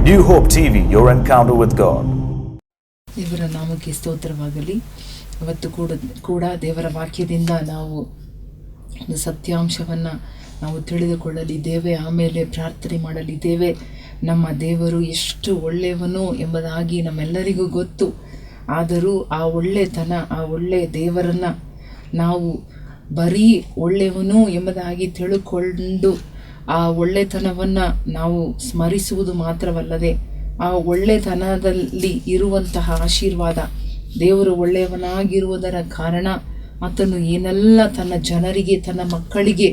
New Hope TV, your encounter with God. ದೇವರ ನಾಮಕ್ಕೆ ಸ್ತೋತ್ರವಾಗಲಿ. ಇವತ್ತು ಕೂಡ ದೇವರ ವಾಕ್ಯದಿಂದ ನಾವು ಒಂದು ಸತ್ಯಾಂಶವನ್ನು ನಾವು ತಿಳಿದುಕೊಳ್ಳಲಿದ್ದೇವೆ. ಆಮೇಲೆ ಪ್ರಾರ್ಥನೆ ಮಾಡಲಿದ್ದೇವೆ. ನಮ್ಮ ದೇವರು ಎಷ್ಟು ಒಳ್ಳೆಯವನು ಎಂಬುದಾಗಿ ನಮ್ಮೆಲ್ಲರಿಗೂ ಗೊತ್ತು. ಆದರೂ ಆ ಒಳ್ಳೆತನ, ಆ ಒಳ್ಳೆಯ ದೇವರನ್ನು ನಾವು ಬರೀ ಒಳ್ಳೆಯವನು ಎಂಬುದಾಗಿ ತಿಳ್ಕೊಂಡು ಆ ಒಳ್ಳೆತನವನ್ನು ನಾವು ಸ್ಮರಿಸುವುದು ಮಾತ್ರವಲ್ಲದೆ ಆ ಒಳ್ಳೆತನದಲ್ಲಿ ಇರುವಂತಹ ಆಶೀರ್ವಾದ, ದೇವರು ಒಳ್ಳೆಯವನಾಗಿರುವುದರ ಕಾರಣ ಆತನು ಏನೆಲ್ಲ ತನ್ನ ಜನರಿಗೆ, ತನ್ನ ಮಕ್ಕಳಿಗೆ,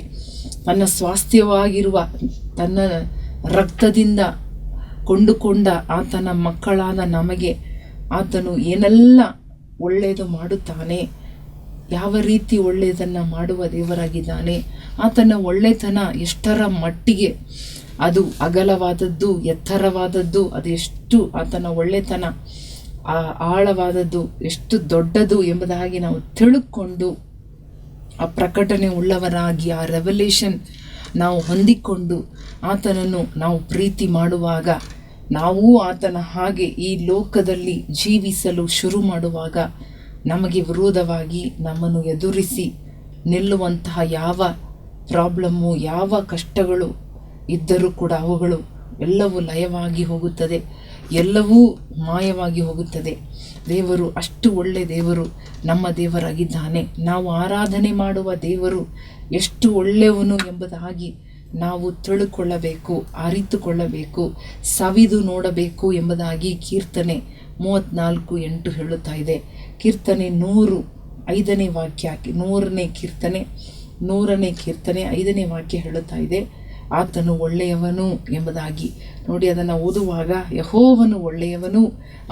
ತನ್ನ ಸ್ವಾಸ್ಥ್ಯವಾಗಿರುವ ತನ್ನ ರಕ್ತದಿಂದ ಕೊಂಡುಕೊಂಡ ಆತನ ಮಕ್ಕಳಾದ ನಮಗೆ ಆತನು ಏನೆಲ್ಲ ಒಳ್ಳೆಯದು ಮಾಡುತ್ತಾನೆ, ಯಾವ ರೀತಿ ಒಳ್ಳೆಯದನ್ನು ಮಾಡುವ ದೇವರಾಗಿದ್ದಾನೆ. ಆತನ ಒಳ್ಳೆತನ ಎಷ್ಟರ ಮಟ್ಟಿಗೆ ಅದು ಅಗಲವಾದದ್ದು, ಎತ್ತರವಾದದ್ದು, ಅದು ಎಷ್ಟು ಆತನ ಒಳ್ಳೆತನ ಆಳವಾದದ್ದು, ಎಷ್ಟು ದೊಡ್ಡದು ಎಂಬುದಾಗಿ ನಾವು ತಿಳ್ಕೊಂಡು ಆ ಪ್ರಕಟಣೆ ಉಳ್ಳವರಾಗಿ ಆ ರೆವಲ್ಯೂಷನ್ ನಾವು ಹೊಂದಿಕೊಂಡು ಆತನನ್ನು ನಾವು ಪ್ರೀತಿ ಮಾಡುವಾಗ, ನಾವು ಆತನ ಹಾಗೆ ಈ ಲೋಕದಲ್ಲಿ ಜೀವಿಸಲು ಶುರು ಮಾಡುವಾಗ ನಮಗೆ ವಿರೋಧವಾಗಿ ನಮ್ಮನ್ನು ಎದುರಿಸಿ ನಿಲ್ಲುವಂತಹ ಯಾವ ಪ್ರಾಬ್ಲಮ್ಮು, ಯಾವ ಕಷ್ಟಗಳು ಇದ್ದರೂ ಕೂಡ ಅವುಗಳು ಎಲ್ಲವೂ ಲಯವಾಗಿ ಹೋಗುತ್ತದೆ, ಎಲ್ಲವೂ ಮಾಯವಾಗಿ ಹೋಗುತ್ತದೆ. ದೇವರು ಅಷ್ಟು ಒಳ್ಳೆ ದೇವರು ನಮ್ಮ ದೇವರಾಗಿದ್ದಾನೆ. ನಾವು ಆರಾಧನೆ ಮಾಡುವ ದೇವರು ಎಷ್ಟು ಒಳ್ಳೆಯವನು ಎಂಬುದಾಗಿ ನಾವು ತಿಳುಕೊಳ್ಳಬೇಕು, ಅರಿತುಕೊಳ್ಳಬೇಕು, ಸವಿದು ನೋಡಬೇಕು ಎಂಬುದಾಗಿ ಕೀರ್ತನೆ 34:8 ಹೇಳುತ್ತಾ ಇದೆ. ಕೀರ್ತನೆ 105ನೇ ವಾಕ್ಯ, 100ನೇ ಕೀರ್ತನೆ 5ನೇ ವಾಕ್ಯ ಹೇಳುತ್ತಾ ಇದೆ, ಆತನು ಒಳ್ಳೆಯವನು ಎಂಬುದಾಗಿ. ನೋಡಿ, ಅದನ್ನು ಓದುವಾಗ ಯೆಹೋವನು ಒಳ್ಳೆಯವನು,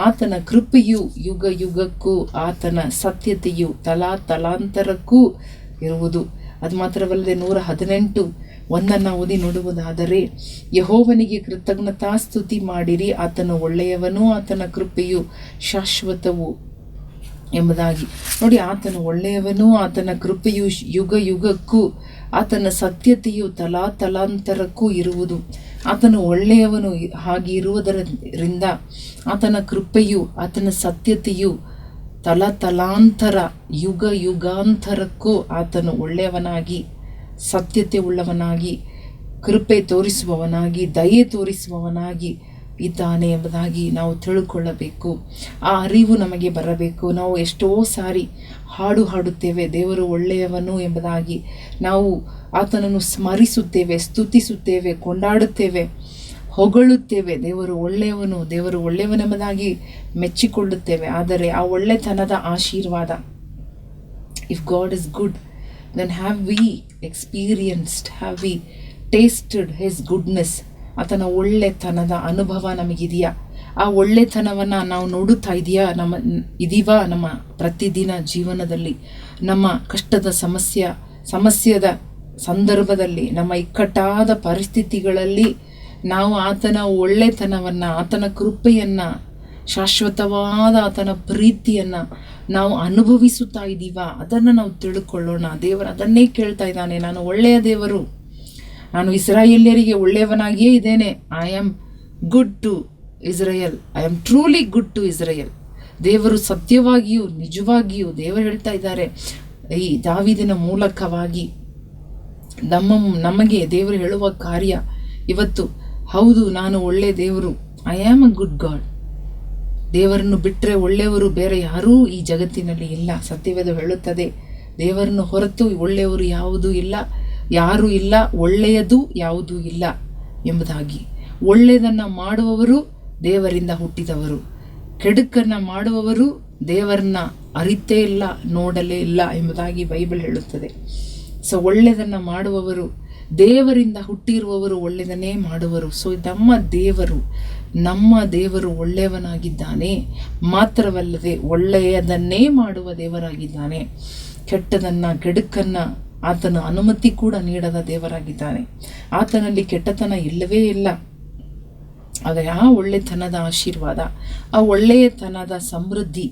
ಆತನ ಕೃಪೆಯು ಯುಗ ಯುಗಕ್ಕೂ, ಆತನ ಸತ್ಯತೆಯು ತಲಾಂತರಕ್ಕೂ ಇರುವುದು. ಅದು ಮಾತ್ರವಲ್ಲದೆ 118:1 ಓದಿ ನೋಡುವುದಾದರೆ, ಯೆಹೋವನಿಗೆ ಕೃತಜ್ಞತಾ ಸ್ತುತಿ ಮಾಡಿರಿ, ಆತನು ಒಳ್ಳೆಯವನು, ಆತನ ಕೃಪೆಯು ಶಾಶ್ವತವು ಎಂಬುದಾಗಿ. ನೋಡಿ, ಆತನು ಒಳ್ಳೆಯವನು, ಆತನ ಕೃಪೆಯು ಯುಗ ಯುಗಕ್ಕೂ, ಆತನ ಸತ್ಯತೆಯು ತಲಾಂತರಕ್ಕೂ ಇರುವುದು. ಆತನು ಒಳ್ಳೆಯವನು ಹಾಗೆ ಇರುವುದರಿಂದ ಆತನ ಕೃಪೆಯು, ಆತನ ಸತ್ಯತೆಯು ತಲಾಂತರ, ಯುಗ ಯುಗಾಂತರಕ್ಕೂ ಆತನು ಒಳ್ಳೆಯವನಾಗಿ, ಸತ್ಯತೆ ಉಳ್ಳವನಾಗಿ, ಕೃಪೆ ತೋರಿಸುವವನಾಗಿ, ದಯೆ ತೋರಿಸುವವನಾಗಿ ಇದ್ದಾನೆ ಎಂಬುದಾಗಿ ನಾವು ತಿಳ್ಕೊಳ್ಳಬೇಕು. ಆ ಅರಿವು ನಮಗೆ ಬರಬೇಕು. ನಾವು ಎಷ್ಟೋ ಸಾರಿ ಹಾಡುತ್ತೇವೆ, ದೇವರು ಒಳ್ಳೆಯವನು ಎಂಬುದಾಗಿ. ನಾವು ಆತನನ್ನು ಸ್ಮರಿಸುತ್ತೇವೆ, ಸ್ತುತಿಸುತ್ತೇವೆ, ಕೊಂಡಾಡುತ್ತೇವೆ, ಹೊಗಳುತ್ತೇವೆ. ದೇವರು ಒಳ್ಳೆಯವನು, ದೇವರು ಒಳ್ಳೆಯವನೆಂಬುದಾಗಿ ಮೆಚ್ಚಿಕೊಳ್ಳುತ್ತೇವೆ. ಆದರೆ ಆ ಒಳ್ಳೆತನದ ಆಶೀರ್ವಾದ, if god is good, then have we experienced, have we tasted his goodness? ಆತನ ಒಳ್ಳೆತನದ ಅನುಭವ ನಮಗಿದೆಯಾ? ಆ ಒಳ್ಳೆತನವನ್ನು ನಾವು ನೋಡುತ್ತಾ ಇದೀವಾ ನಮ್ಮ ಪ್ರತಿದಿನ ಜೀವನದಲ್ಲಿ? ನಮ್ಮ ಕಷ್ಟದ ಸಮಸ್ಯೆದ ಸಂದರ್ಭದಲ್ಲಿ, ನಮ್ಮ ಇಕ್ಕಟ್ಟಾದ ಪರಿಸ್ಥಿತಿಗಳಲ್ಲಿ ನಾವು ಆತನ ಒಳ್ಳೆತನವನ್ನು, ಆತನ ಕೃಪೆಯನ್ನು, ಶಾಶ್ವತವಾದ ಆತನ ಪ್ರೀತಿಯನ್ನು ನಾವು ಅನುಭವಿಸುತ್ತಾ ಇದ್ದೀವಾ? ಅದನ್ನು ನಾವು ತಿಳ್ಕೊಳ್ಳೋಣ. ದೇವರು ಅದನ್ನೇ ಕೇಳ್ತಾ ಇದ್ದಾನೆ. ನಾನು ಒಳ್ಳೆಯ ದೇವರು, ನಾನು ಇಸ್ರಾಯೇಲ್ಯರಿಗೆ ಒಳ್ಳೆಯವನಾಗಿಯೇ ಇದ್ದೇನೆ. I am good to Israel, I am truly good to Israel. ದೇವರು ಸತ್ಯವಾಗಿಯೂ ನಿಜವಾಗಿಯೂ ದೇವರು ಹೇಳ್ತಾ ಇದ್ದಾರೆ ಈ ದಾವೀದನ ಮೂಲಕವಾಗಿ. ನಮಗೆ ದೇವರು ಹೇಳುವ ಕಾರ್ಯ ಇವತ್ತು, ಹೌದು, ನಾನು ಒಳ್ಳೆ ದೇವರು, I am a good god. ದೇವರನ್ನು ಬಿಟ್ಟರೆ ಒಳ್ಳೆಯವರು ಬೇರೆ ಯಾರೂ ಈ ಜಗತ್ತಿನಲ್ಲಿ ಇಲ್ಲ. ಸತ್ಯವೇದ ಹೇಳುತ್ತದೆ, ದೇವರನ್ನು ಹೊರತು ಒಳ್ಳೆಯವರು ಯಾವುದೂ ಇಲ್ಲ, ಯಾರೂ ಇಲ್ಲ, ಒಳ್ಳೆಯದು ಯಾವುದೂ ಇಲ್ಲ ಎಂಬುದಾಗಿ. ಒಳ್ಳೆಯದನ್ನು ಮಾಡುವವರು ದೇವರಿಂದ ಹುಟ್ಟಿದವರು, ಕೆಡುಕನ್ನು ಮಾಡುವವರು ದೇವರನ್ನ ಅರಿತೇ ಇಲ್ಲ, ನೋಡಲೇ ಇಲ್ಲ ಎಂಬುದಾಗಿ ಬೈಬಲ್ ಹೇಳುತ್ತದೆ. ಸೊ ಒಳ್ಳೆಯದನ್ನು ಮಾಡುವವರು, ದೇವರಿಂದ ಹುಟ್ಟಿರುವವರು ಒಳ್ಳೆಯದನ್ನೇ ಮಾಡುವರು. ಸೊ ನಮ್ಮ ದೇವರು ಒಳ್ಳೆಯವನಾಗಿದ್ದಾನೆ. ಮಾತ್ರವಲ್ಲದೆ ಒಳ್ಳೆಯದನ್ನೇ ಮಾಡುವ ದೇವರಾಗಿದ್ದಾನೆ. ಕೆಡುಕನ್ನು ಆತನ ಅನುಮತಿ ಕೂಡ ನೀಡದ ದೇವರಾಗಿದ್ದಾನೆ. ಆತನಲ್ಲಿ ಕೆಟ್ಟತನ ಇಲ್ಲವೇ ಇಲ್ಲ. ಆದರೆ ಆ ಒಳ್ಳೆತನದ ಆಶೀರ್ವಾದ, ಆ ಒಳ್ಳೆಯತನದ ಸಮೃದ್ಧಿ,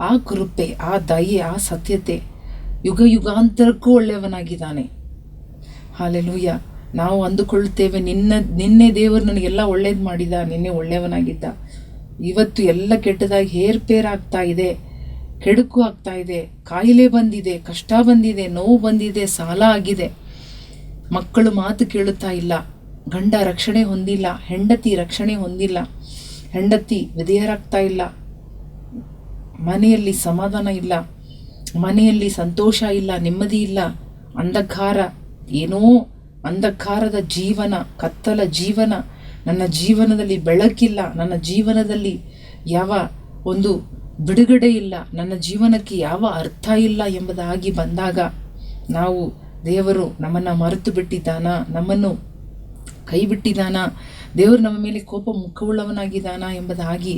ಆ ಕೃಪೆ, ಆ ದಯೆ, ಆ ಸತ್ಯತೆ ಯುಗ ಯುಗಾಂತರಕ್ಕೂ ಒಳ್ಳೆಯವನಾಗಿದ್ದಾನೆ. ಹಾಲೆಲೂಯ. ನಾವು ಅಂದುಕೊಳ್ಳುತ್ತೇವೆ ನಿನ್ನೆ ದೇವರು ನನಗೆಲ್ಲ ಒಳ್ಳೇದು ಮಾಡಿದ, ನಿನ್ನೆ ಒಳ್ಳೆಯವನಾಗಿದ್ದ, ಇವತ್ತು ಎಲ್ಲ ಕೆಟ್ಟದಾಗಿ ಹೇರ್ಪೇರ್ ಆಗ್ತಾ ಇದೆ, ಕೆಡುಕು ಆಗ್ತಾ ಇದೆ, ಕಾಯಿಲೆ ಬಂದಿದೆ, ಕಷ್ಟ ಬಂದಿದೆ, ನೋವು ಬಂದಿದೆ, ಸಾಲ ಆಗಿದೆ, ಮಕ್ಕಳು ಮಾತು ಕೇಳುತ್ತಾ ಇಲ್ಲ, ಗಂಡ ರಕ್ಷಣೆ ಹೊಂದಿಲ್ಲ, ಹೆಂಡತಿ ರಕ್ಷಣೆ ಹೊಂದಿಲ್ಲ, ಹೆಂಡತಿ ವಿಧೇಯರಾಗ್ತಾ ಇಲ್ಲ, ಮನೆಯಲ್ಲಿ ಸಮಾಧಾನ ಇಲ್ಲ, ಮನೆಯಲ್ಲಿ ಸಂತೋಷ ಇಲ್ಲ, ನೆಮ್ಮದಿ ಇಲ್ಲ, ಅಂಧಕಾರ, ಏನೋ ಅಂಧಕಾರದ ಜೀವನ, ಕತ್ತಲ ಜೀವನ, ನನ್ನ ಜೀವನದಲ್ಲಿ ಬೆಳಕಿಲ್ಲ, ನನ್ನ ಜೀವನದಲ್ಲಿ ಯಾವ ಒಂದು ಬಿಡುಗಡೆ ಇಲ್ಲ, ನನ್ನ ಜೀವನಕ್ಕೆ ಯಾವ ಅರ್ಥ ಇಲ್ಲ ಎಂಬುದಾಗಿ ಬಂದಾಗ ನಾವು ದೇವರು ನಮ್ಮನ್ನು ಮರೆತು ಬಿಟ್ಟಿದ್ದಾನ, ನಮ್ಮನ್ನು ಕೈ ಬಿಟ್ಟಿದ್ದಾನ, ದೇವರು ನಮ್ಮ ಮೇಲೆ ಕೋಪ ಮುಖವುಳ್ಳವನಾಗಿದ್ದಾನ ಎಂಬುದಾಗಿ,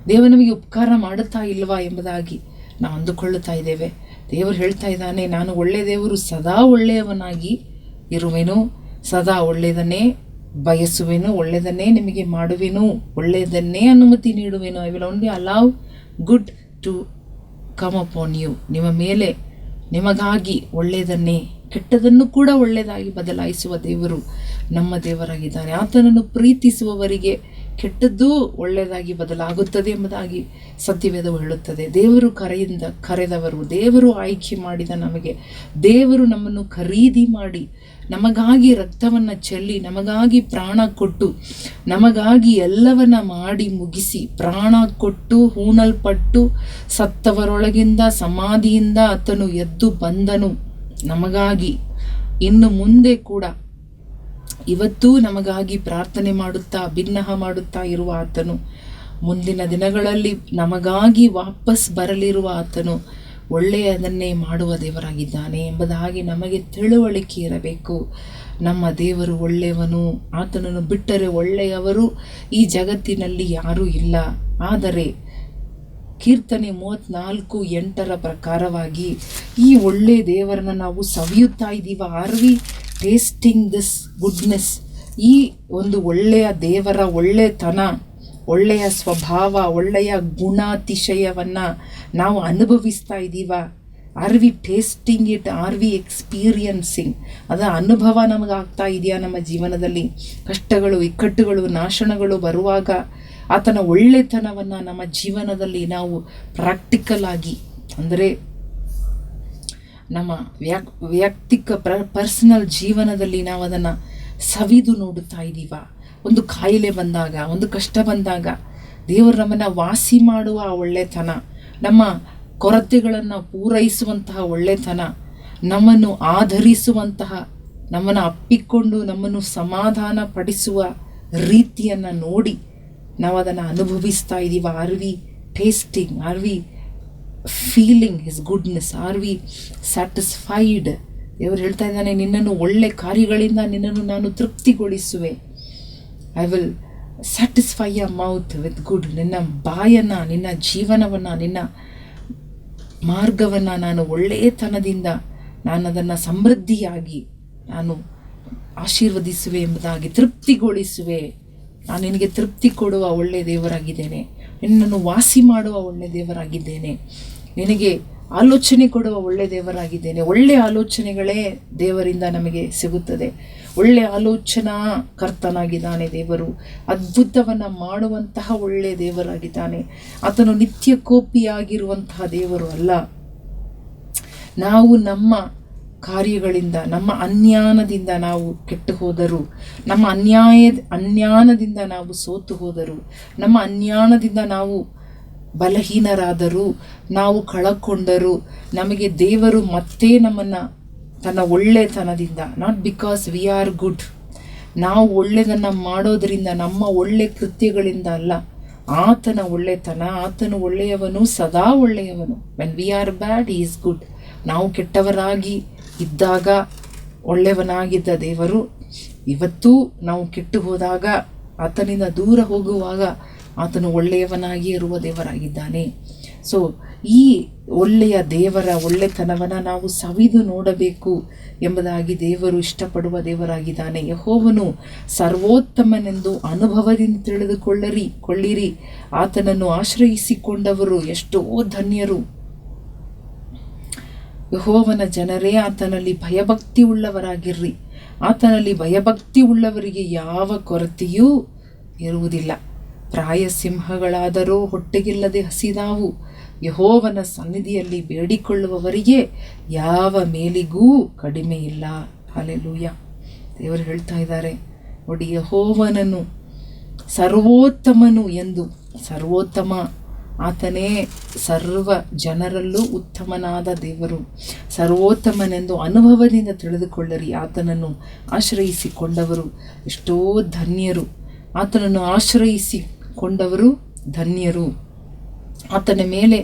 ದೇವರು ನಮಗೆ ಉಪಕಾರ ಮಾಡುತ್ತಾ ಇಲ್ವಾ ಎಂಬುದಾಗಿ ನಾವು ಅಂದುಕೊಳ್ಳುತ್ತಾ ಇದ್ದೇವೆ. ದೇವರು ಹೇಳ್ತಾ ಇದ್ದಾನೆ, ನಾನು ಒಳ್ಳೆಯ ದೇವರು, ಸದಾ ಒಳ್ಳೆಯವನಾಗಿ ಇರುವೆನು, ಸದಾ ಒಳ್ಳೆಯದನ್ನೇ ಬಯಸುವೆನು, ಒಳ್ಳೆಯದನ್ನೇ ನಿಮಗೆ ಮಾಡುವೆನು, ಒಳ್ಳೆಯದನ್ನೇ ಅನುಮತಿ ನೀಡುವೆನು. I will only allow good to come upon you. ನಿಮ್ಮ ಮೇಲೆ ನಿಮಗಾಗಿ ಒಳ್ಳೆಯದನ್ನೇ, ಕೆಟ್ಟದನ್ನು ಕೂಡ ಒಳ್ಳೆಯದಾಗಿ ಬದಲಾಯಿಸುವ ದೇವರು ನಮ್ಮ ದೇವರಾಗಿದ್ದಾನೆ. ಆತನನ್ನು ಪ್ರೀತಿಸುವವರಿಗೆ ಕೆಟ್ಟದ್ದೂ ಒಳ್ಳೆಯದಾಗಿ ಬದಲಾಗುತ್ತದೆ ಎಂಬುದಾಗಿ ಸತ್ಯವೇದವು ಹೇಳುತ್ತದೆ. ದೇವರು ಕರೆದವರು, ದೇವರು ಆಯ್ಕೆ ಮಾಡಿದ ನಮಗೆ, ದೇವರು ನಮ್ಮನ್ನು ಖರೀದಿ ಮಾಡಿ ನಮಗಾಗಿ ರಕ್ತವನ್ನು ಚೆಲ್ಲಿ, ನಮಗಾಗಿ ಪ್ರಾಣ ಕೊಟ್ಟು, ನಮಗಾಗಿ ಎಲ್ಲವನ್ನ ಮಾಡಿ ಮುಗಿಸಿ, ಪ್ರಾಣ ಕೊಟ್ಟು ಹೂಣಲ್ಪಟ್ಟು ಸತ್ತವರೊಳಗಿಂದ ಸಮಾಧಿಯಿಂದ ಆತನು ಎದ್ದು ಬಂದನು ನಮಗಾಗಿ. ಇನ್ನು ಮುಂದೆ ಕೂಡ ಇವತ್ತೂ ನಮಗಾಗಿ ಪ್ರಾರ್ಥನೆ ಮಾಡುತ್ತಾ ಬಿನ್ನಹ ಮಾಡುತ್ತಾ ಇರುವ ಆತನು, ಮುಂದಿನ ದಿನಗಳಲ್ಲಿ ನಮಗಾಗಿ ವಾಪಸ್ ಬರಲಿರುವ ಆತನು ಒಳ್ಳೆಯದನ್ನೇ ಮಾಡುವ ದೇವರಾಗಿದ್ದಾನೆ ಎಂಬುದಾಗಿ ನಮಗೆ ತಿಳುವಳಿಕೆ ಇರಬೇಕು. ನಮ್ಮ ದೇವರು ಒಳ್ಳೆಯವನು, ಆತನನ್ನು ಬಿಟ್ಟರೆ ಒಳ್ಳೆಯವರು ಈ ಜಗತ್ತಿನಲ್ಲಿ ಯಾರೂ ಇಲ್ಲ. ಆದರೆ ಕೀರ್ತನೆ 34:8 ಪ್ರಕಾರವಾಗಿ ಈ ಒಳ್ಳೆಯ ದೇವರನ್ನು ನಾವು ಸವಿಯುತ್ತಾ ಇದ್ದೀವ. Are we tasting this goodness? ಈ ಒಂದು ಒಳ್ಳೆಯ ದೇವರ ಒಳ್ಳೆತನ, ಒಳ್ಳೆಯ ಸ್ವಭಾವ, ಒಳ್ಳೆಯ ಗುಣಾತಿಶಯವನ್ನು ನಾವು ಅನುಭವಿಸ್ತಾ ಇದ್ದೀವ. Are we tasting it? Are we experiencing? ಅದರ ಅನುಭವ ನಮಗಾಗ್ತಾ ಇದೆಯಾ? ನಮ್ಮ ಜೀವನದಲ್ಲಿ ಕಷ್ಟಗಳು, ಇಕ್ಕಟ್ಟುಗಳು, ನಾಶನಗಳು ಬರುವಾಗ ಆತನ ಒಳ್ಳೆತನವನ್ನು ನಮ್ಮ ಜೀವನದಲ್ಲಿ ನಾವು ಪ್ರಾಕ್ಟಿಕಲ್ ಆಗಿ, ಅಂದರೆ ನಮ್ಮ ವೈಯಕ್ತಿಕ ಪರ್ಸನಲ್ ಜೀವನದಲ್ಲಿ ನಾವು ಅದನ್ನು ಸವಿದು ನೋಡುತ್ತಾ ಇದ್ದೀವ. ಒಂದು ಕಾಯಿಲೆ ಬಂದಾಗ, ಒಂದು ಕಷ್ಟ ಬಂದಾಗ ದೇವರು ನಮ್ಮನ್ನು ವಾಸಿ ಮಾಡುವ ಒಳ್ಳೆತನ, ನಮ್ಮ ಕೊರತೆಗಳನ್ನು ಪೂರೈಸುವಂತಹ ಒಳ್ಳೆತನ, ನಮ್ಮನ್ನು ಆಧರಿಸುವಂತಹ, ನಮ್ಮನ್ನು ಅಪ್ಪಿಕೊಂಡು ನಮ್ಮನ್ನು ಸಮಾಧಾನ ಪಡಿಸುವ ರೀತಿಯನ್ನು ನೋಡಿ ನಾವು ಅದನ್ನು ಅನುಭವಿಸ್ತಾ ಇದ್ದೀವ. Are we tasting? Are we feeling his goodness? Are we satisfied? ದೇವರು ಹೇಳ್ತಾ ಇದ್ದಾನೆ, ನಿನ್ನನ್ನು ಒಳ್ಳೆ ಕಾರ್ಯಗಳಿಂದ ನಿನ್ನನ್ನು ನಾನು ತೃಪ್ತಿಗೊಳಿಸುವೆ. I will satisfy your mouth with good. ನಿನ್ನ ಬಾಯನ್ನು, ನಿನ್ನ ಜೀವನವನ್ನು, ನಿನ್ನ ಮಾರ್ಗವನ್ನು ನಾನು ಒಳ್ಳೆಯತನದಿಂದ ನಾನು ಅದನ್ನು ಸಮೃದ್ಧಿಯಾಗಿ ನಾನು ಆಶೀರ್ವದಿಸುವೆ ಎಂಬುದಾಗಿ, ತೃಪ್ತಿಗೊಳಿಸುವೆ. ನಾನು ನಿನಗೆ ತೃಪ್ತಿ ಕೊಡುವ ಒಳ್ಳೆಯ ದೇವರಾಗಿದ್ದೇನೆ, ನಿನ್ನನ್ನು ವಾಸಿ ಮಾಡುವ ಒಳ್ಳೆಯ ದೇವರಾಗಿದ್ದೇನೆ, ನಿನಗೆ ಆಲೋಚನೆ ಕೊಡುವ ಒಳ್ಳೆಯ ದೇವರಾಗಿದ್ದೇನೆ. ಒಳ್ಳೆಯ ಆಲೋಚನೆಗಳೇ ದೇವರಿಂದ ನಮಗೆ ಸಿಗುತ್ತದೆ. ಒಳ್ಳೆಯ ಆಲೋಚನಾ ಕರ್ತನಾಗಿದ್ದಾನೆ ದೇವರು. ಅದ್ಭುತವನ್ನು ಮಾಡುವಂತಹ ಒಳ್ಳೆಯ ದೇವರಾಗಿದ್ದಾನೆ. ಆತನು ನಿತ್ಯ ಕೋಪಿಯಾಗಿರುವಂತಹ ದೇವರು ಅಲ್ಲ. ನಾವು ನಮ್ಮ ಕಾರ್ಯಗಳಿಂದ, ನಮ್ಮ ಅಜ್ಞಾನದಿಂದ ನಾವು ಕೆಟ್ಟು ಹೋದರು, ನಮ್ಮ ಅಜ್ಞಾನದಿಂದ ನಾವು ಸೋತು ಹೋದರು, ನಮ್ಮ ಅಜ್ಞಾನದಿಂದ ನಾವು ಬಲಹೀನರಾದರು, ನಾವು ಕಳಕೊಂಡರು, ನಮಗೆ ದೇವರು ಮತ್ತೆ ನಮ್ಮನ್ನು ತನ್ನ ಒಳ್ಳೆತನದಿಂದ, not because we are good, ನಾವು ಒಳ್ಳೆಯದನ್ನು ಮಾಡೋದರಿಂದ, ನಮ್ಮ ಒಳ್ಳೆ ಕೃತ್ಯಗಳಿಂದ ಅಲ್ಲ, ಆತನ ಒಳ್ಳೆತನ, ಆತನು ಒಳ್ಳೆಯವನು, ಸದಾ ಒಳ್ಳೆಯವನು. When we are bad he is good. ನಾವು ಕೆಟ್ಟವರಾಗಿ ಇದ್ದಾಗ ಒಳ್ಳೆಯವನಾಗಿದ್ದ ದೇವರು ಇವತ್ತೂ ನಾವು ಕೆಟ್ಟು ಹೋದಾಗ, ಆತನಿಂದ ದೂರ ಹೋಗುವಾಗ ಆತನು ಒಳ್ಳೆಯವನಾಗಿ ಇರುವ ದೇವರಾಗಿದ್ದಾನೆ. ಸೊ ಈ ಒಳ್ಳೆಯ ದೇವರ ಒಳ್ಳೆತನವನ್ನು ನಾವು ಸವಿದು ನೋಡಬೇಕು ಎಂಬುದಾಗಿ ದೇವರು ಇಷ್ಟಪಡುವ ದೇವರಾಗಿದ್ದಾನೆ. ಯೆಹೋವನು ಸರ್ವೋತ್ತಮನೆಂದು ಅನುಭವದಿಂದ ತಿಳಿದುಕೊಳ್ಳಿರಿ. ಆತನನ್ನು ಆಶ್ರಯಿಸಿಕೊಂಡವರು ಎಷ್ಟೋ ಧನ್ಯರು. ಯೆಹೋವನ ಜನರೇ, ಆತನಲ್ಲಿ ಭಯಭಕ್ತಿ ಉಳ್ಳವರಾಗಿರ್ರಿ. ಆತನಲ್ಲಿ ಭಯಭಕ್ತಿ ಉಳ್ಳವರಿಗೆ ಯಾವ ಕೊರತೆಯೂ ಇರುವುದಿಲ್ಲ. ಪ್ರಾಯಸಿಂಹಗಳಾದರೂ ಹೊಟ್ಟೆಗಿಲ್ಲದೆ ಹಸಿದಾವು. ಯೆಹೋವನ ಸನ್ನಿಧಿಯಲ್ಲಿ ಬೇಡಿಕೊಳ್ಳುವವರಿಗೆ ಯಾವ ಮೇಲಿಗೂ ಕಡಿಮೆ ಇಲ್ಲ. ಹಲ್ಲೆಲೂಯಾ. ದೇವರು ಹೇಳ್ತಾ ಇದ್ದಾರೆ ನೋಡಿ, ಯೆಹೋವನನ್ನು ಸರ್ವೋತ್ತಮನು ಎಂದು. ಸರ್ವೋತ್ತಮ ಆತನೇ ಸರ್ವ ಜನರಲ್ಲೂ ಉತ್ತಮನಾದ ದೇವರು. ಸರ್ವೋತ್ತಮನೆಂದು ಅನುಭವದಿಂದ ತಿಳಿದುಕೊಳ್ಳಿರಿ. ಆತನನ್ನು ಆಶ್ರಯಿಸಿಕೊಂಡವರು ಎಷ್ಟೋ ಧನ್ಯರು. ಆತನನ್ನು ಆಶ್ರಯಿಸಿಕೊಂಡವರು ಧನ್ಯರು. ಆತನ ಮೇಲೆ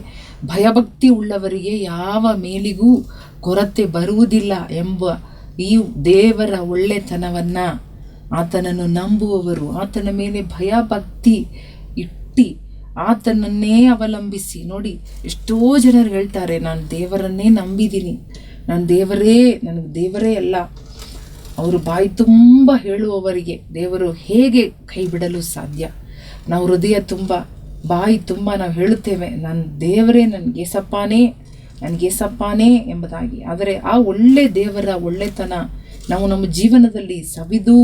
ಭಯಭಕ್ತಿ ಉಳ್ಳವರಿಗೆ ಯಾವ ಮೇಲಿಗೂ ಕೊರತೆ ಬರುವುದಿಲ್ಲ ಎಂಬ ಈ ದೇವರ ಒಳ್ಳೆತನವನ್ನು ಆತನನ್ನು ನಂಬುವವರು, ಆತನ ಮೇಲೆ ಭಯಭಕ್ತಿ ಇಟ್ಟು ಆತನನ್ನೇ ಅವಲಂಬಿಸಿ. ನೋಡಿ, ಎಷ್ಟೋ ಜನರು ಹೇಳ್ತಾರೆ, ನಾನು ದೇವರನ್ನೇ ನಂಬಿದ್ದೀನಿ, ನನಗೆ ದೇವರೇ ಅಲ್ಲ. ಅವರು ಬಾಯಿ ತುಂಬ ಹೇಳುವವರಿಗೆ ದೇವರು ಹೇಗೆ ಕೈ ಬಿಡಲು ಸಾಧ್ಯ? ನಾವು ಹೃದಯ ತುಂಬ ಬಾಯಿ ತುಂಬ ನಾವು ಹೇಳುತ್ತೇವೆ, ನನ್ನ ದೇವರೇ ನನಗೇಸಪ್ಪಾನೇ ಎಂಬುದಾಗಿ. ಆದರೆ ಆ ಒಳ್ಳೆ ದೇವರ ಒಳ್ಳೆತನ ನಾವು ನಮ್ಮ ಜೀವನದಲ್ಲಿ ಸವಿದು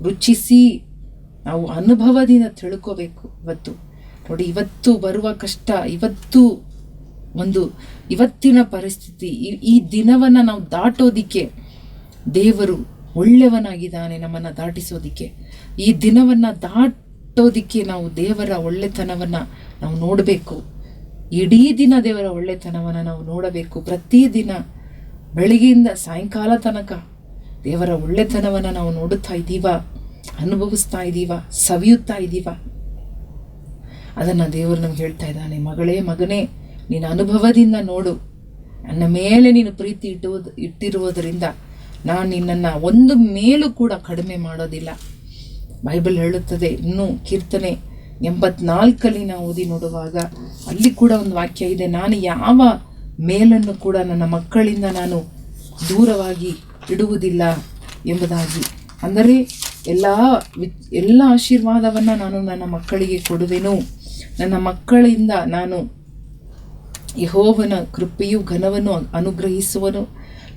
ರುಚಿಸಿ ನಾವು ಅನುಭವದಿಂದ ತಿಳ್ಕೋಬೇಕು. ನೋಡಿ, ಇವತ್ತು ಬರುವ ಕಷ್ಟ, ಇವತ್ತಿನ ಪರಿಸ್ಥಿತಿ, ಈ ದಿನವನ್ನು ನಾವು ದಾಟೋದಿಕ್ಕೆ ದೇವರು ಒಳ್ಳೆಯವನಾಗಿದ್ದಾನೆ. ನಮ್ಮನ್ನು ದಾಟಿಸೋದಿಕ್ಕೆ, ಈ ದಿನವನ್ನು ದಾಟೋದಿಕ್ಕೆ ನಾವು ದೇವರ ಒಳ್ಳೆತನವನ್ನು ನಾವು ನೋಡಬೇಕು. ಇಡೀ ದಿನ ದೇವರ ಒಳ್ಳೆತನವನ್ನು ನಾವು ನೋಡಬೇಕು. ಪ್ರತಿದಿನ ಬೆಳಗ್ಗೆಯಿಂದ ಸಾಯಂಕಾಲ ತನಕ ದೇವರ ಒಳ್ಳೆತನವನ್ನು ನಾವು ನೋಡುತ್ತಾ ಇದ್ದೀವ, ಅನುಭವಿಸ್ತಾ ಇದ್ದೀವ, ಸವಿಯುತ್ತಾ ಇದ್ದೀವ. ಅದನ್ನು ದೇವರು ನಮ್ಗೆ ಹೇಳ್ತಾ ಇದ್ದಾನೆ, ಮಗನೇ ನೀನು ಅನುಭವದಿಂದ ನೋಡು. ನನ್ನ ಮೇಲೆ ನೀನು ಪ್ರೀತಿ ಇಟ್ಟಿರುವುದರಿಂದ ನಾನು ನಿನ್ನನ್ನು ಒಂದು ಮೇಲೂ ಕೂಡ ಕಡಿಮೆ ಮಾಡೋದಿಲ್ಲ. ಬೈಬಲ್ ಹೇಳುತ್ತದೆ, ಇನ್ನೂ ಕೀರ್ತನೆ 84 ನಾವು ಓದಿ ನೋಡುವಾಗ ಅಲ್ಲಿ ಕೂಡ ಒಂದು ವಾಕ್ಯ ಇದೆ, ನಾನು ಯಾವ ಮೇಲನ್ನು ಕೂಡ ನನ್ನ ಮಕ್ಕಳಿಂದ ನಾನು ದೂರವಾಗಿ ಇಡುವುದಿಲ್ಲ ಎಂಬುದಾಗಿ. ಅಂದರೆ ಎಲ್ಲ ಆಶೀರ್ವಾದವನ್ನು ನಾನು ನನ್ನ ಮಕ್ಕಳಿಗೆ ಕೊಡುವೆನು. ನನ್ನ ಮಕ್ಕಳಿಂದ ನಾನು ಯೆಹೋವನ ಕೃಪೆಯು ಘನವನ್ನು ಅನುಗ್ರಹಿಸುವನು.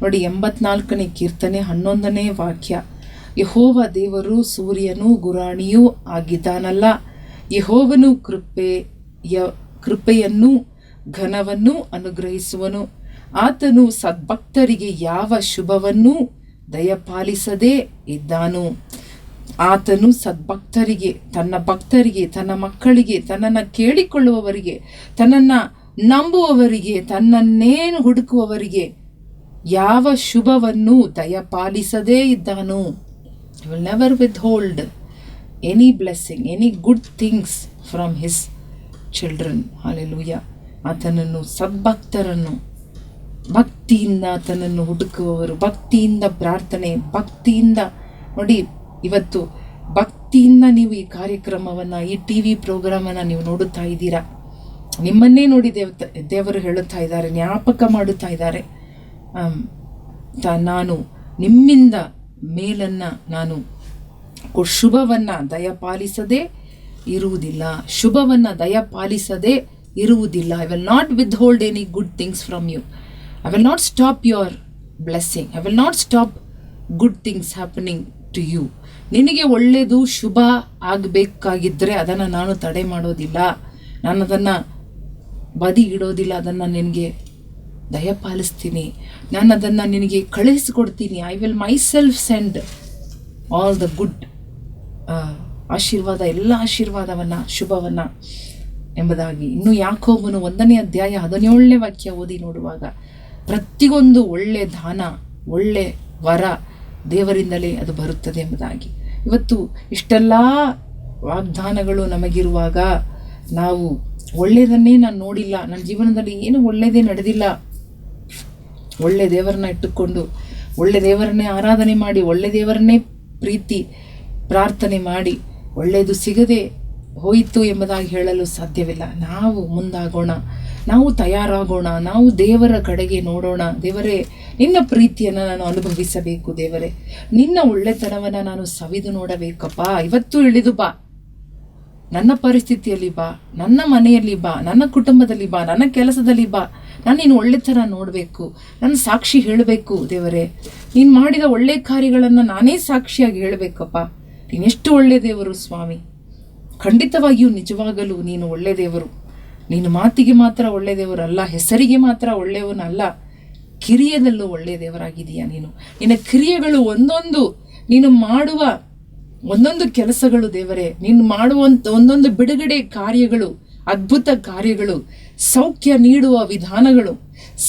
ನೋಡಿ, 84ನೇ ಕೀರ್ತನೆ 11ನೇ ವಾಕ್ಯ, ಯೆಹೋವ ದೇವರು ಸೂರ್ಯನೂ ಗುರಾಣಿಯೂ ಆಗಿದ್ದಾನಲ್ಲ. ಯೆಹೋವನು ಕೃಪೆಯನ್ನು ಘನವನ್ನು ಅನುಗ್ರಹಿಸುವನು. ಆತನು ಸದ್ಭಕ್ತರಿಗೆ ಯಾವ ಶುಭವನ್ನೂ ದಯಪಾಲಿಸದೇ ಇದ್ದಾನು. ಆತನು ಸದ್ಭಕ್ತರಿಗೆ, ತನ್ನ ಭಕ್ತರಿಗೆ, ತನ್ನ ಮಕ್ಕಳಿಗೆ, ತನ್ನನ್ನು ಕೇಳಿಕೊಳ್ಳುವವರಿಗೆ, ತನ್ನನ್ನು ನಂಬುವವರಿಗೆ, ತನ್ನನ್ನೇನು ಹುಡುಕುವವರಿಗೆ ಯಾವ ಶುಭವನ್ನು ದಯಪಾಲಿಸದೇ ಇದ್ದಾನು. He will never withhold any blessing, any good things from his children. Hallelujah. ಆತನನ್ನು ಸದ್ಭಕ್ತರನ್ನು, ಭಕ್ತಿಯಿಂದ ಆತನನ್ನು ಹುಡುಕುವವರು, ಭಕ್ತಿಯಿಂದ ಪ್ರಾರ್ಥನೆ, ಭಕ್ತಿಯಿಂದ ನೋಡಿ, ಇವತ್ತು ಭಕ್ತಿಯಿಂದ ನೀವು ಈ ಕಾರ್ಯಕ್ರಮವನ್ನು, ಈ TV ಪ್ರೋಗ್ರಾಮನ್ನು ನೀವು ನೋಡುತ್ತಾ ಇದ್ದೀರಾ. ನಿಮ್ಮನ್ನೇ ನೋಡಿ ದೇವರು ಹೇಳುತ್ತಾ ಇದ್ದಾರೆ, ಜ್ಞಾಪಕ ಮಾಡುತ್ತಾ ಇದ್ದಾರೆ, ನಾನು ನಿಮ್ಮಿಂದ ಮೇಲನ್ನು ನಾನು ಶುಭವನ್ನು ದಯಪಾಲಿಸದೇ ಇರುವುದಿಲ್ಲ. I will not withhold any good things from you. I will not stop your blessing. I will not stop good things happening to you. ನಿನಗೆ ಒಳ್ಳೆಯದು ಶುಭ ಆಗಬೇಕಾಗಿದ್ದರೆ ಅದನ್ನು ನಾನು ತಡೆ ಮಾಡೋದಿಲ್ಲ, ನಾನು ಅದನ್ನು ಬದಿಗಿಡೋದಿಲ್ಲ, ಅದನ್ನು ನಿನಗೆ ದಯಪಾಲಿಸ್ತೀನಿ, ನಾನು ಅದನ್ನು ನಿನಗೆ ಕಳುಹಿಸಿಕೊಡ್ತೀನಿ. I will myself send all the good ಆಶೀರ್ವಾದ, ಎಲ್ಲ ಆಶೀರ್ವಾದವನ್ನು, ಶುಭವನ್ನು ಎಂಬುದಾಗಿ. ಇನ್ನು ಯಾಕೋಬನು 1ನೇ ಅಧ್ಯಾಯ 17ನೇ ವಾಕ್ಯ ಓದಿ ನೋಡುವಾಗ ಪ್ರತಿಯೊಂದು ಒಳ್ಳೆ ದಾನ, ಒಳ್ಳೆ ವರ ದೇವರಿಂದಲೇ ಅದು ಬರುತ್ತದೆ ಎಂಬುದಾಗಿ. ಇವತ್ತು ಇಷ್ಟೆಲ್ಲ ವಾಗ್ದಾನಗಳು ನಮಗಿರುವಾಗ ನಾವು ಒಳ್ಳೆಯದನ್ನೇ ನಾನು ನೋಡಿಲ್ಲ, ನನ್ನ ಜೀವನದಲ್ಲಿ ಏನು ಒಳ್ಳೆಯದೇ ನಡೆದಿಲ್ಲ, ಒಳ್ಳೆ ದೇವರನ್ನ ಇಟ್ಟುಕೊಂಡು ಒಳ್ಳೆ ದೇವರನ್ನೇ ಆರಾಧನೆ ಮಾಡಿ, ಒಳ್ಳೆ ದೇವರನ್ನೇ ಪ್ರೀತಿ ಪ್ರಾರ್ಥನೆ ಮಾಡಿ ಒಳ್ಳೆಯದು ಸಿಗದೆ ಹೋಯಿತು ಎಂಬುದಾಗಿ ಹೇಳಲು ಸಾಧ್ಯವಿಲ್ಲ. ನಾವು ಮುಂದಾಗೋಣ, ನಾವು ತಯಾರಾಗೋಣ, ನಾವು ದೇವರ ಕಡೆಗೆ ನೋಡೋಣ. ದೇವರೇ, ನಿನ್ನ ಪ್ರೀತಿಯನ್ನು ನಾನು ಅನುಭವಿಸಬೇಕು. ದೇವರೇ, ನಿನ್ನ ಒಳ್ಳೆತನವನ್ನು ನಾನು ಸವಿದು ನೋಡಬೇಕಪ್ಪ. ಇವತ್ತು ಇಳಿದು ಬಾ, ನನ್ನ ಪರಿಸ್ಥಿತಿಯಲ್ಲಿ ಬಾ, ನನ್ನ ಮನೆಯಲ್ಲಿ ಬಾ, ನನ್ನ ಕುಟುಂಬದಲ್ಲಿ ಬಾ, ನನ್ನ ಕೆಲಸದಲ್ಲಿ ಬಾ. ನಾನು ನೀನು ಒಳ್ಳೆತನ ನೋಡಬೇಕು, ನನ್ನ ಸಾಕ್ಷಿ ಹೇಳಬೇಕು ದೇವರೇ. ನೀನು ಮಾಡಿದ ಒಳ್ಳೆ ಕಾರ್ಯಗಳನ್ನು ನಾನೇ ಸಾಕ್ಷಿಯಾಗಿ ಹೇಳಬೇಕಪ್ಪ. ನೀನೆಷ್ಟು ಒಳ್ಳೆ ದೇವರು ಸ್ವಾಮಿ. ಖಂಡಿತವಾಗಿಯೂ ನಿಜವಾಗಲೂ ನೀನು ಒಳ್ಳೆ ದೇವರು. ನೀನು ಮಾತಿಗೆ ಮಾತ್ರ ಒಳ್ಳೆ ದೇವರಲ್ಲ, ಹೆಸರಿಗೆ ಮಾತ್ರ ಒಳ್ಳೆಯವನಲ್ಲ, ಕಿರಿಯದಲ್ಲೂ ಒಳ್ಳೆ ದೇವರಾಗಿದೆಯಾ ನೀನು. ನಿನ್ನ ಕ್ರಿಯೆಗಳು ಒಂದೊಂದು, ನೀನು ಮಾಡುವ ಒಂದೊಂದು ಕೆಲಸಗಳು ದೇವರೇ, ನೀನು ಮಾಡುವಂಥ ಒಂದೊಂದು ಬಿಡುಗಡೆ ಕಾರ್ಯಗಳು, ಅದ್ಭುತ ಕಾರ್ಯಗಳು, ಸೌಖ್ಯ ನೀಡುವ ವಿಧಾನಗಳು,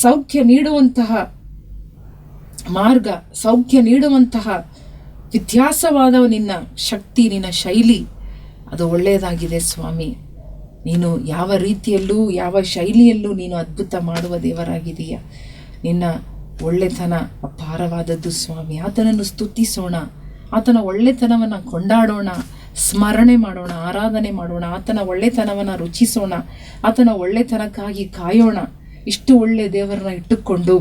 ಸೌಖ್ಯ ನೀಡುವಂತಹ ಮಾರ್ಗ, ಸೌಖ್ಯ ನೀಡುವಂತಹ ವ್ಯತ್ಯಾಸವಾದ ನಿನ್ನ ಶಕ್ತಿ, ನಿನ್ನ ಶೈಲಿ ಅದು ಒಳ್ಳೆಯದಾಗಿದೆ ಸ್ವಾಮಿ. ನೀನು ಯಾವ ರೀತಿಯಲ್ಲೂ ಯಾವ ಶೈಲಿಯಲ್ಲೂ ನೀನು ಅದ್ಭುತ ಮಾಡುವ ದೇವರಾಗಿದೆಯ. ನಿನ್ನ ಒಳ್ಳೆತನ ಅಪಾರವಾದದ್ದು ಸ್ವಾಮಿ. ಆತನನ್ನು ಸ್ತುತಿಸೋಣ, ಆತನ ಒಳ್ಳೆತನವನ್ನು ಕೊಂಡಾಡೋಣ, ಸ್ಮರಣೆ ಮಾಡೋಣ, ಆರಾಧನೆ ಮಾಡೋಣ, ಆತನ ಒಳ್ಳೆತನವನ್ನು ರುಚಿಸೋಣ, ಆತನ ಒಳ್ಳೆತನಕ್ಕಾಗಿ ಕಾಯೋಣ. ಇಷ್ಟು ಒಳ್ಳೆ ದೇವರನ್ನ ಇಟ್ಟುಕೊಂಡು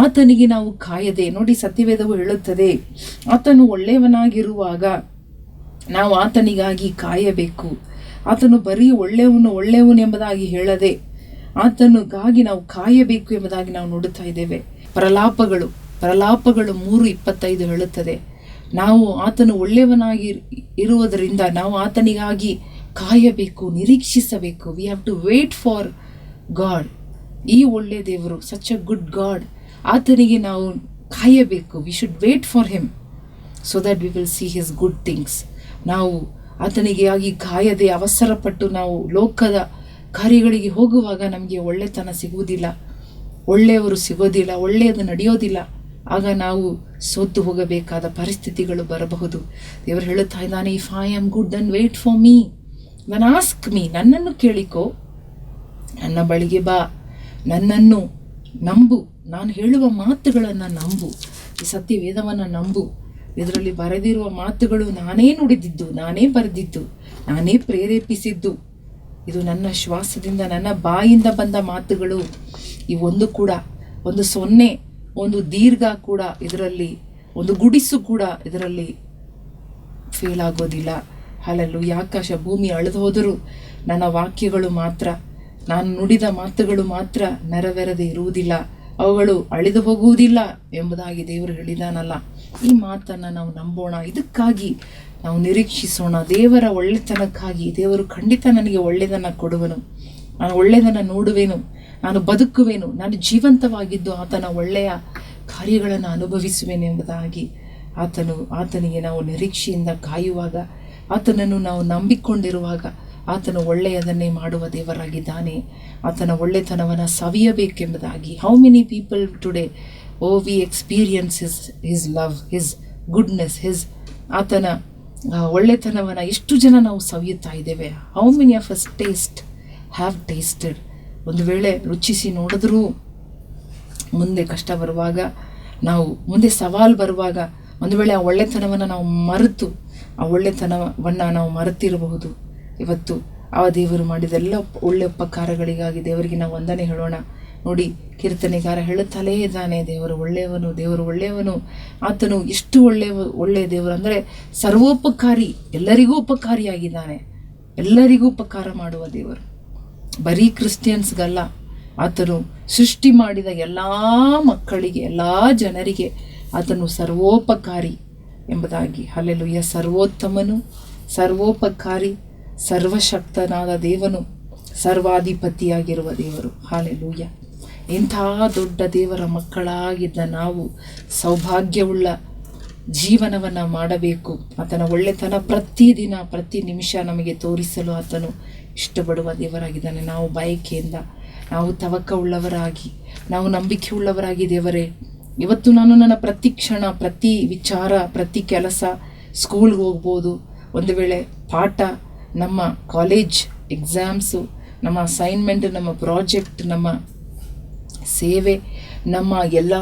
ಆತನಿಗೆ ನಾವು ಕಾಯದೆ, ನೋಡಿ ಸತ್ಯವೇದವು ಹೇಳುತ್ತದೆ, ಆತನು ಒಳ್ಳೆಯವನಾಗಿರುವಾಗ ನಾವು ಆತನಿಗಾಗಿ ಕಾಯಬೇಕು. ಆತನು ಬರೀ ಒಳ್ಳೆಯವನು ಎಂಬುದಾಗಿ ಹೇಳದೆ ಆತನಿಗಾಗಿ ನಾವು ಕಾಯಬೇಕು ಎಂಬುದಾಗಿ ನಾವು ನೋಡುತ್ತಾ ಇದ್ದೇವೆ. ಪ್ರಲಾಪಗಳು 3:25 ಹೇಳುತ್ತದೆ, ನಾವು ಆತನು ಒಳ್ಳೆಯವನಾಗಿ ಇರುವುದರಿಂದ ನಾವು ಆತನಿಗಾಗಿ ಕಾಯಬೇಕು, ನಿರೀಕ್ಷಿಸಬೇಕು. We have to wait for God. ಈ ಒಳ್ಳೆ ದೇವರು, ಸಚ್ ಅ ಗುಡ್ ಗಾಡ್, ಆತನಿಗೆ ನಾವು ಕಾಯಬೇಕು. We should wait for him so that we will see his good things. ನಾವು ಆತನಿಗೆ ಆಗಿ ಕಾಯದೆ ಅವಸರಪಟ್ಟು ನಾವು ಲೋಕದ ಕಾರ್ಯಗಳಿಗೆ ಹೋಗುವಾಗ ನಮಗೆ ಒಳ್ಳೆತನ ಸಿಗುವುದಿಲ್ಲ, ಒಳ್ಳೆಯವರು ಸಿಗೋದಿಲ್ಲ, ಒಳ್ಳೆಯದು ನಡೆಯೋದಿಲ್ಲ. ಆಗ ನಾವು ಸೋತು ಹೋಗಬೇಕಾದ ಪರಿಸ್ಥಿತಿಗಳು ಬರಬಹುದು. ದೇವರು ಹೇಳುತ್ತಾ ಇದ್ದಾನೆ, if I am good then wait for me, then ask me. ನನ್ನನ್ನು ಕೇಳಿಕೋ, ನನ್ನ ಬಳಿಗೆ ಬಾ, ನನ್ನನ್ನು ನಂಬು, ನಾನು ಹೇಳುವ ಮಾತುಗಳನ್ನು ನಂಬು, ಈ ಸತ್ಯವೇದವನ್ನು ನಂಬು. ಇದರಲ್ಲಿ ಬರೆದಿರುವ ಮಾತುಗಳು ನಾನೇ ನುಡಿದಿದ್ದು, ನಾನೇ ಬರೆದಿದ್ದು, ನಾನೇ ಪ್ರೇರೇಪಿಸಿದ್ದು. ಇದು ನನ್ನ ಶ್ವಾಸದಿಂದ, ನನ್ನ ಬಾಯಿಂದ ಬಂದ ಮಾತುಗಳು. ಇವೊಂದು ಕೂಡ, ಒಂದು ಸೊನ್ನೆ, ಒಂದು ದೀರ್ಘ ಕೂಡ ಇದರಲ್ಲಿ, ಒಂದು ಗುಡಿಸು ಕೂಡ ಇದರಲ್ಲಿ ಫೇಲ್ ಆಗೋದಿಲ್ಲ. ಹಲ್ಲೆಲೂಯಾ. ಆಕಾಶ ಭೂಮಿ ಅಳೆದು ಹೋದರೂ ನನ್ನ ವಾಕ್ಯಗಳು ಮಾತ್ರ, ನಾನು ನುಡಿದ ಮಾತುಗಳು ಮಾತ್ರ ನೆರವೇರದೆ ಇರುವುದಿಲ್ಲ, ಅವುಗಳು ಅಳಿದು ಹೋಗುವುದಿಲ್ಲ ಎಂಬುದಾಗಿ ದೇವರು ಹೇಳಿದಾನಲ್ಲ. ಈ ಮಾತನ್ನು ನಾವು ನಂಬೋಣ, ಇದಕ್ಕಾಗಿ ನಾವು ನಿರೀಕ್ಷಿಸೋಣ. ದೇವರ ಒಳ್ಳೆತನಕ್ಕಾಗಿ ದೇವರು ಖಂಡಿತ ನನಗೆ ಒಳ್ಳೆಯದನ್ನು ಕೊಡುವನು, ನಾನು ಒಳ್ಳೆಯದನ್ನು ನೋಡುವೆನು, ನಾನು ಬದುಕುವೆನು, ನಾನು ಜೀವಂತವಾಗಿದ್ದು ಆತನ ಒಳ್ಳೆಯ ಕಾರ್ಯಗಳನ್ನು ಅನುಭವಿಸುವೆನೆಂಬುದಾಗಿ ಆತನಿಗೆ ನಾವು ನಿರೀಕ್ಷೆಯಿಂದ ಕಾಯುವಾಗ, ಆತನನ್ನು ನಾವು ನಂಬಿಕೊಂಡಿರುವಾಗ ಆತನು ಒಳ್ಳೆಯದನ್ನೇ ಮಾಡುವ ದೇವರಾಗಿದ್ದಾನೆ. ಆತನ ಒಳ್ಳೆತನವನ್ನು ಸವಿಯಬೇಕೆಂಬುದಾಗಿ. How many people today we experience his love, his goodness, ಆತನ ಒಳ್ಳೆತನವನ್ನು ಎಷ್ಟು ಜನ ನಾವು ಸವಿಯುತ್ತಾ ಇದ್ದೇವೆ. How many of us have tasted. ಒಂದು ವೇಳೆ ರುಚಿಸಿ ನೋಡಿದ್ರೂ ಮುಂದೆ ಕಷ್ಟ ಬರುವಾಗ, ನಾವು ಮುಂದೆ ಸವಾಲು ಬರುವಾಗ, ಒಂದು ವೇಳೆ ಆ ಒಳ್ಳೆತನವನ್ನು ನಾವು ಮರೆತು, ಆ ಒಳ್ಳೆತನವನ್ನು ನಾವು ಮರೆತಿರಬಹುದು. ಇವತ್ತು ಆ ದೇವರು ಮಾಡಿದೆಲ್ಲ ಒಳ್ಳೆ ಉಪಕಾರಗಳಿಗಾಗಿ ದೇವರಿಗೆ ನಾವು ವಂದನೆ ಹೇಳೋಣ. ನೋಡಿ, ಕೀರ್ತನೆಗಾರ ಹೇಳುತ್ತಲೇ ಇದ್ದಾನೆ, ದೇವರು ಒಳ್ಳೆಯವನು, ದೇವರು ಒಳ್ಳೆಯವನು. ಆತನು ಎಷ್ಟು ಒಳ್ಳೆಯ ದೇವರು ಅಂದರೆ ಸರ್ವೋಪಕಾರಿ, ಎಲ್ಲರಿಗೂ ಉಪಕಾರಿಯಾಗಿದ್ದಾನೆ, ಎಲ್ಲರಿಗೂ ಉಪಕಾರ ಮಾಡುವ ದೇವರು. ಬರೀ ಕ್ರಿಶ್ಚಿಯನ್ಸ್ಗಲ್ಲ, ಆತನು ಸೃಷ್ಟಿ ಮಾಡಿದ ಎಲ್ಲ ಮಕ್ಕಳಿಗೆ, ಎಲ್ಲ ಜನರಿಗೆ ಆತನು ಸರ್ವೋಪಕಾರಿ ಎಂಬುದಾಗಿ. ಹಲ್ಲೆಲೂಯಾ. ಸರ್ವೋತ್ತಮನು, ಸರ್ವೋಪಕಾರಿ, ಸರ್ವಶಕ್ತನಾದ ದೇವನು, ಸರ್ವಾಧಿಪತಿಯಾಗಿರುವ ದೇವರು. ಹಲ್ಲೆಲೂಯಾ. ಇಂಥ ದೊಡ್ಡ ದೇವರ ಮಕ್ಕಳಾಗಿದ್ದ ನಾವು ಸೌಭಾಗ್ಯವುಳ್ಳ ಜೀವನವನ್ನು ಮಾಡಬೇಕು. ಆತನ ಒಳ್ಳೆತನ ಪ್ರತಿದಿನ, ಪ್ರತಿ ನಿಮಿಷ ನಮಗೆ ತೋರಿಸಲು ಆತನು ಇಷ್ಟಪಡುವ ದೇವರಾಗಿದ್ದಾನೆ. ನಾವು ಬಯಕೆಯಿಂದ, ನಾವು ತವಕ ಉಳ್ಳವರಾಗಿ, ನಾವು ನಂಬಿಕೆ ಉಳ್ಳವರಾಗಿ, ದೇವರೇ ಇವತ್ತು ನಾನು ನನ್ನ ಪ್ರತಿ ಕ್ಷಣ, ಪ್ರತಿ ವಿಚಾರ, ಪ್ರತಿ ಕೆಲಸ, ಸ್ಕೂಲ್ಗೆ ಹೋಗ್ಬೋದು, ಒಂದು ವೇಳೆ ಪಾಠ, ನಮ್ಮ ಕಾಲೇಜ್ ಎಕ್ಸಾಮ್ಸು, ನಮ್ಮ ಅಸೈನ್ಮೆಂಟ್, ನಮ್ಮ ಪ್ರಾಜೆಕ್ಟ್, ನಮ್ಮ ಸೇವೆ, ನಮ್ಮ ಎಲ್ಲ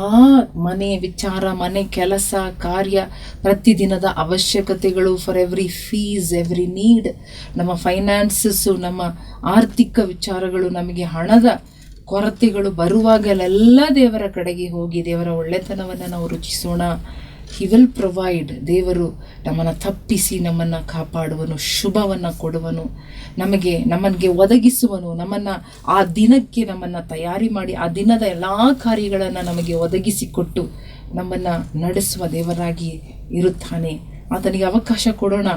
ಮನೆ ವಿಚಾರ, ಮನೆ ಕೆಲಸ ಕಾರ್ಯ, ಪ್ರತಿದಿನದ ಅವಶ್ಯಕತೆಗಳು, for every fees, every need, ನಮ್ಮ ಫೈನಾನ್ಸಸ್ಸು, ನಮ್ಮ ಆರ್ಥಿಕ ವಿಚಾರಗಳು, ನಮಗೆ ಹಣದ ಕೊರತೆಗಳು ಬರುವಾಗಲೆಲ್ಲ ದೇವರ ಕಡೆಗೆ ಹೋಗಿ ದೇವರ ಒಳ್ಳೆತನವನ್ನು ನಾವು ರುಚಿಸೋಣ. He will provide. ದೇವರು ನಮ್ಮನ್ನು ತಪ್ಪಿಸಿ ನಮ್ಮನ್ನು ಕಾಪಾಡುವನು, ಶುಭವನ್ನು ಕೊಡುವನು, ನಮಗೆ ಒದಗಿಸುವನು, ನಮ್ಮನ್ನು ಆ ದಿನಕ್ಕೆ ನಮ್ಮನ್ನು ತಯಾರಿ ಮಾಡಿ ಆ ದಿನದ ಎಲ್ಲ ಕಾರ್ಯಗಳನ್ನು ನಮಗೆ ಒದಗಿಸಿಕೊಟ್ಟು ನಮ್ಮನ್ನು ನಡೆಸುವ ದೇವರಾಗಿ ಇರುತ್ತಾನೆ. ಆತನಿಗೆ ಅವಕಾಶ ಕೊಡೋಣ.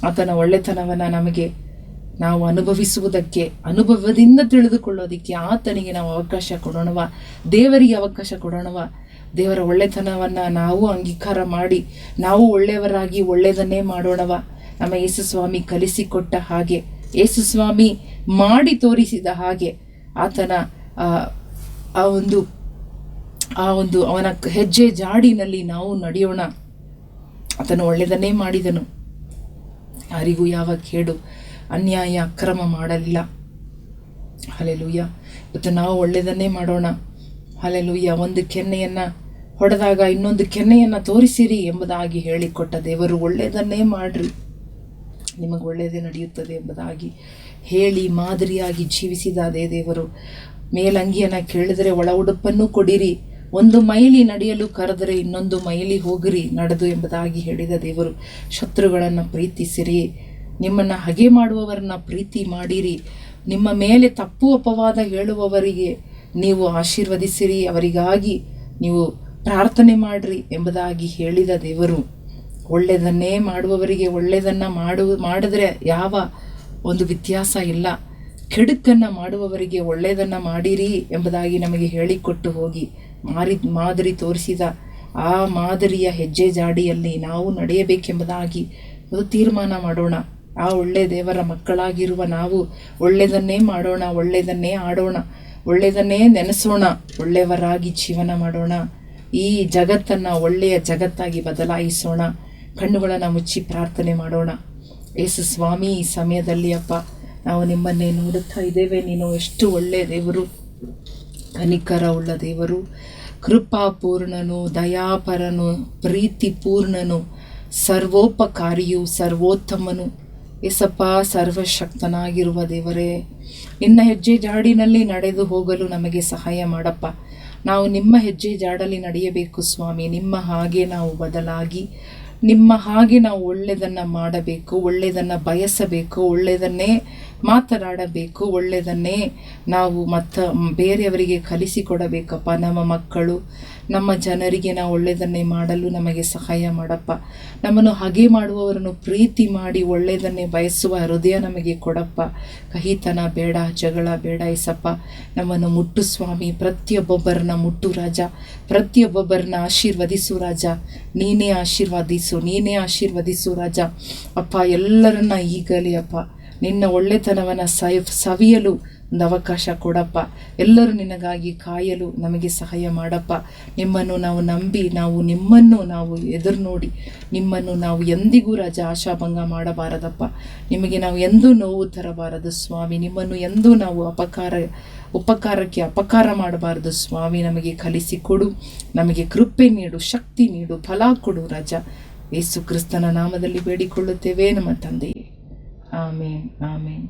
ಆತನ ಒಳ್ಳೆತನವನ್ನು ನಾವು ಅನುಭವಿಸುವುದಕ್ಕೆ, ಅನುಭವದಿಂದ ತಿಳಿದುಕೊಳ್ಳೋದಕ್ಕೆ ಆತನಿಗೆ ನಾವು ಅವಕಾಶ ಕೊಡೋಣವ, ದೇವರಿಗೆ ಅವಕಾಶ ಕೊಡೋಣವ. ದೇವರ ಒಳ್ಳೆತನವನ್ನು ನಾವು ಅಂಗೀಕಾರ ಮಾಡಿ ನಾವು ಒಳ್ಳೆಯವರಾಗಿ ಒಳ್ಳೆಯದನ್ನೇ ಮಾಡೋಣವ. ನಮ್ಮ ಯೇಸು ಸ್ವಾಮಿ ಕಲಿಸಿಕೊಟ್ಟ ಹಾಗೆ, ಯೇಸು ಸ್ವಾಮಿ ಮಾಡಿ ತೋರಿಸಿದ ಹಾಗೆ ಆತನ ಅವನ ಹೆಜ್ಜೆ ಜಾಡಿನಲ್ಲಿ ನಾವು ನಡೆಯೋಣ. ಆತನು ಒಳ್ಳೆಯದನ್ನೇ ಮಾಡಿದನು, ಯಾರಿಗೂ ಯಾವ ಕೇಡು ಅನ್ಯಾಯ ಅಕ್ರಮ ಮಾಡಲಿಲ್ಲ. ಹಲ್ಲೆಲೂಯ. ಇವತ್ತು ನಾವು ಒಳ್ಳೆಯದನ್ನೇ ಮಾಡೋಣ. ಹಲ್ಲೆಲೂಯ. ಒಂದು ಕೆನ್ನೆಯನ್ನು ಹೊಡೆದಾಗ ಇನ್ನೊಂದು ಕೆನ್ನೆಯನ್ನು ತೋರಿಸಿರಿ ಎಂಬುದಾಗಿ ಹೇಳಿಕೊಟ್ಟ ದೇವರು, ಒಳ್ಳೆಯದನ್ನೇ ಮಾಡ್ರಿ, ನಿಮಗೆ ಒಳ್ಳೆಯದೇ ನಡೆಯುತ್ತದೆ ಎಂಬುದಾಗಿ ಹೇಳಿ ಮಾದರಿಯಾಗಿ ಜೀವಿಸಿದ ಅದೇ ದೇವರು, ಮೇಲಂಗಿಯನ್ನು ಕೇಳಿದರೆ ಒಳ ಉಡುಪನ್ನು ಕೊಡಿರಿ, ಒಂದು ಮೈಲಿ ನಡೆಯಲು ಕರೆದರೆ ಇನ್ನೊಂದು ಮೈಲಿ ಹೋಗಿರಿ ನಡೆದು ಎಂಬುದಾಗಿ ಹೇಳಿದ ದೇವರು, ಶತ್ರುಗಳನ್ನು ಪ್ರೀತಿಸಿರಿ, ನಿಮ್ಮನ್ನು ಹಗೆ ಮಾಡುವವರನ್ನ ಪ್ರೀತಿ ಮಾಡಿರಿ, ನಿಮ್ಮ ಮೇಲೆ ತಪ್ಪು ಅಪವಾದ ಹೇಳುವವರಿಗೆ ನೀವು ಆಶೀರ್ವದಿಸಿರಿ, ಅವರಿಗಾಗಿ ನೀವು ಪ್ರಾರ್ಥನೆ ಮಾಡಿರಿ ಎಂಬುದಾಗಿ ಹೇಳಿದ ದೇವರು, ಒಳ್ಳೆಯದನ್ನೇ ಮಾಡುವವರಿಗೆ ಒಳ್ಳೆಯದನ್ನು ಮಾಡಿದ್ರೆ ಯಾವ ಒಂದು ವ್ಯತ್ಯಾಸ ಇಲ್ಲ, ಕೆಡುಕನ್ನು ಮಾಡುವವರಿಗೆ ಒಳ್ಳೆಯದನ್ನು ಮಾಡಿರಿ ಎಂಬುದಾಗಿ ನಮಗೆ ಹೇಳಿಕೊಟ್ಟು ಹೋಗಿ ಮಾದರಿ ತೋರಿಸಿದ ಆ ಮಾದರಿಯ ಹೆಜ್ಜೆ ಜಾಡಿಯಲ್ಲಿ ನಾವು ನಡೆಯಬೇಕೆಂಬುದಾಗಿ ತೀರ್ಮಾನ ಮಾಡೋಣ. ಆ ಒಳ್ಳೆಯ ದೇವರ ಮಕ್ಕಳಾಗಿರುವ ನಾವು ಒಳ್ಳೆಯದನ್ನೇ ಮಾಡೋಣ, ಒಳ್ಳೆಯದನ್ನೇ ಆಡೋಣ, ಒಳ್ಳೆಯದನ್ನೇ ನೆನೆಸೋಣ, ಒಳ್ಳೆಯವರಾಗಿ ಜೀವನ ಮಾಡೋಣ. ಈ ಜಗತ್ತನ್ನು ಒಳ್ಳೆಯ ಜಗತ್ತಾಗಿ ಬದಲಾಯಿಸೋಣ. ಕಣ್ಣುಗಳನ್ನು ಮುಚ್ಚಿ ಪ್ರಾರ್ಥನೆ ಮಾಡೋಣ. ಯೇಸು ಸ್ವಾಮಿ, ಈ ಸಮಯದಲ್ಲಿ ಅಪ್ಪ ನಾವು ನಿಮ್ಮನ್ನೇ ನೋಡುತ್ತಾ ಇದ್ದೇವೆ. ನೀನು ಎಷ್ಟು ಒಳ್ಳೆಯ ದೇವರು, ಕನಿಕರ ಉಳ್ಳ ದೇವರು, ಕೃಪಾಪೂರ್ಣನು, ದಯಾಪರನು, ಪ್ರೀತಿಪೂರ್ಣನು, ಸರ್ವೋಪಕಾರಿಯು, ಸರ್ವೋತ್ತಮನು, ಏಸಪ್ಪ ಸರ್ವಶಕ್ತನಾಗಿರುವ ದೇವರೇ, ನಿನ್ನ ಹೆಜ್ಜೆ ಜಾಡಿನಲ್ಲಿ ನಡೆದು ಹೋಗಲು ನಮಗೆ ಸಹಾಯ ಮಾಡಪ್ಪ. ನಾವು ನಿಮ್ಮ ಹೆಜ್ಜೆ ಜಾಡಲ್ಲಿ ನಡೆಯಬೇಕು ಸ್ವಾಮಿ. ನಿಮ್ಮ ಹಾಗೆ ನಾವು ಬದಲಾಗಿ, ನಿಮ್ಮ ಹಾಗೆ ನಾವು ಒಳ್ಳೆಯದನ್ನು ಮಾಡಬೇಕು, ಒಳ್ಳೆಯದನ್ನು ಬಯಸಬೇಕು, ಒಳ್ಳೆಯದನ್ನೇ ಮಾತನಾಡಬೇಕು, ಒಳ್ಳೆಯದನ್ನೇ ನಾವು ಬೇರೆಯವರಿಗೆ ಕಲಿಸಿಕೊಡಬೇಕಪ್ಪ. ನಮ್ಮ ಮಕ್ಕಳು, ನಮ್ಮ ಜನರಿಗೆ ನಾವು ಒಳ್ಳೆಯದನ್ನೇ ಮಾಡಲು ನಮಗೆ ಸಹಾಯ ಮಾಡಪ್ಪ. ನಮ್ಮನ್ನು ಹಾಗೆ ಮಾಡುವವರನ್ನು ಪ್ರೀತಿ ಮಾಡಿ ಒಳ್ಳೆಯದನ್ನೇ ಬಯಸುವ ಹೃದಯ ನಮಗೆ ಕೊಡಪ್ಪ. ಕಹಿತನ ಬೇಡ, ಜಗಳ ಬೇಡ ಏಸಪ್ಪ. ನಮ್ಮನ್ನು ಮುಟ್ಟು ಸ್ವಾಮಿ, ಪ್ರತಿಯೊಬ್ಬೊಬ್ಬರನ್ನ ಮುಟ್ಟು ರಾಜ, ಪ್ರತಿಯೊಬ್ಬೊಬ್ಬರನ್ನ ಆಶೀರ್ವದಿಸು ರಾಜ. ನೀನೇ ಆಶೀರ್ವದಿಸು ರಾಜ. ಅಪ್ಪ, ಎಲ್ಲರನ್ನ ಈಗಲೇ ಅಪ್ಪ ನಿನ್ನ ಒಳ್ಳೆತನವನ್ನು ಸವಿಯಲು ಒಂದು ಅವಕಾಶ ಕೊಡಪ್ಪ. ಎಲ್ಲರೂ ನಿನಗಾಗಿ ಕಾಯಲು ನಮಗೆ ಸಹಾಯ ಮಾಡಪ್ಪ. ನಿಮ್ಮನ್ನು ನಾವು ನಂಬಿ, ನಿಮ್ಮನ್ನು ನಾವು ಎದುರು ನೋಡಿ, ನಿಮ್ಮನ್ನು ನಾವು ಎಂದಿಗೂ ರಾಜ ಆಶಾಭಂಗ ಮಾಡಬಾರದಪ್ಪ. ನಿಮಗೆ ನಾವು ಎಂದೂ ನೋವು ತರಬಾರದು ಸ್ವಾಮಿ. ನಿಮ್ಮನ್ನು ಎಂದೂ ನಾವು ಉಪಕಾರಕ್ಕೆ ಅಪಕಾರ ಮಾಡಬಾರದು ಸ್ವಾಮಿ. ನಮಗೆ ಕಲಿಸಿಕೊಡು, ನಮಗೆ ಕೃಪೆ ನೀಡು, ಶಕ್ತಿ ನೀಡು, ಫಲ ಕೊಡು ರಾಜ. ಯೇಸು ಕ್ರಿಸ್ತನ ನಾಮದಲ್ಲಿ ಬೇಡಿಕೊಳ್ಳುತ್ತೇವೆ ನಮ್ಮ ತಂದೆಯೇ. ಆಮೇನ್, ಆಮೇನ್.